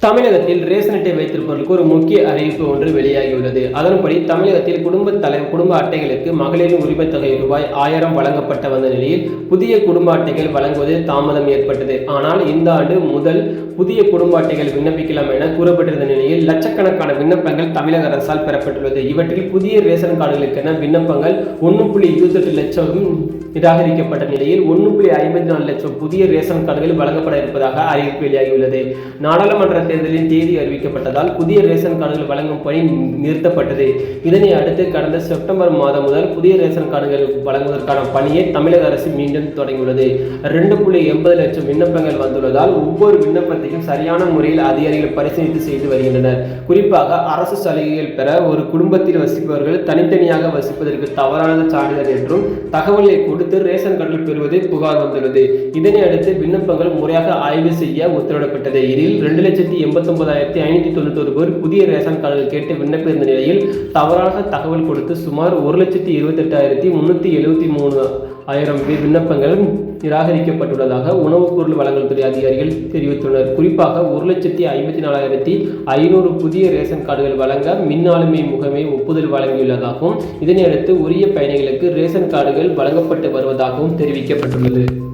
தமிழகத்தில் ரேஷன் அட்டை வைத்திருப்பவர்களுக்கு ஒரு முக்கிய அறிவிப்பு ஒன்று வெளியாகியுள்ளது. அதன்படி தமிழகத்தில் குடும்ப அட்டைகளுக்கு மகளிரின் உரிமைத் தொகை ரூபாய் 1000 வழங்கப்பட்ட வந்த நிலையில் புதிய குடும்ப அட்டைகள் வழங்குவதில் தாமதம் ஏற்பட்டது. ஆனால் இந்த ஆண்டு முதல் புதிய குடும்ப அட்டைகள் விண்ணப்பிக்கலாம் என கூறப்பட்டிருந்த நிலையில் லட்சக்கணக்கான விண்ணப்பங்கள் தமிழக அரசால் பெறப்பட்டுள்ளது. இவற்றில் புதிய ரேஷன் கார்டுகளுக்கென விண்ணப்பங்கள் 1.28 லட்சம் நிராகரிக்கப்பட்ட நிலையில் 1.54 லட்சம் புதிய ரேஷன் கார்டுகள் வழங்கப்பட இருப்பதாக அறிவிப்பு வெளியாகியுள்ளது. நாடாளுமன்ற தேர்தலின் தேதி அறிவிக்கப்பட்டதால் புதிய ரேஷன் கார்டுகள் வழங்கும் பணி நிறுத்தப்பட்டது. இதனை அடுத்து கடந்த செப்டம்பர் மாதம் முதல் புதிய ரேஷன் கார்டுகள் வழங்குவதற்கான பணியை தமிழக அரசு மீண்டும் தொடங்கியுள்ளது. 2.80 லட்சம் விண்ணப்பங்கள் வந்துள்ளதால் ஒவ்வொரு விண்ணப்பத்தையும் சரியான முறையில் அதிகாரிகள் பரிசீலித்து செய்து வருகின்றனர். குறிப்பாக அரசு சலுகைகள் பெற ஒரு குடும்பத்தில் வசிப்பவர்கள் தனித்தனியாக வசிப்பதற்கு தவறான சான்றிதழ் என்றும் தகவலை கொடுத்து ரேஷன் கார்டுகள் பெறுவது புகார் வந்துள்ளது. இதனை அடுத்து விண்ணப்பங்கள் முறையாக ஆய்வு செய்ய உத்தரவிடப்பட்டது. இதில் 2,89,591 பேர் புதிய ரேஷன் கார்டுகள் கேட்டு விண்ணப்பித்த நிலையில் தவறாக தகவல் கொடுத்து சுமார் 1,28,373 பேர் விண்ணப்பங்கள் நிராகரிக்கப்பட்டுள்ளதாக உணவுப் பொருள் வழங்கல் துறை அதிகாரிகள் தெரிவித்துள்ளனர். குறிப்பாக 1,54,500 புதிய ரேஷன் கார்டுகள் வழங்க மின் ஆளுமை முகமை ஒப்புதல் வழங்கியுள்ளதாகவும் இதனையடுத்து உரிய பயணிகளுக்கு ரேஷன் கார்டுகள் வழங்கப்பட்டு வருவதாகவும் தெரிவிக்கப்பட்டுள்ளது.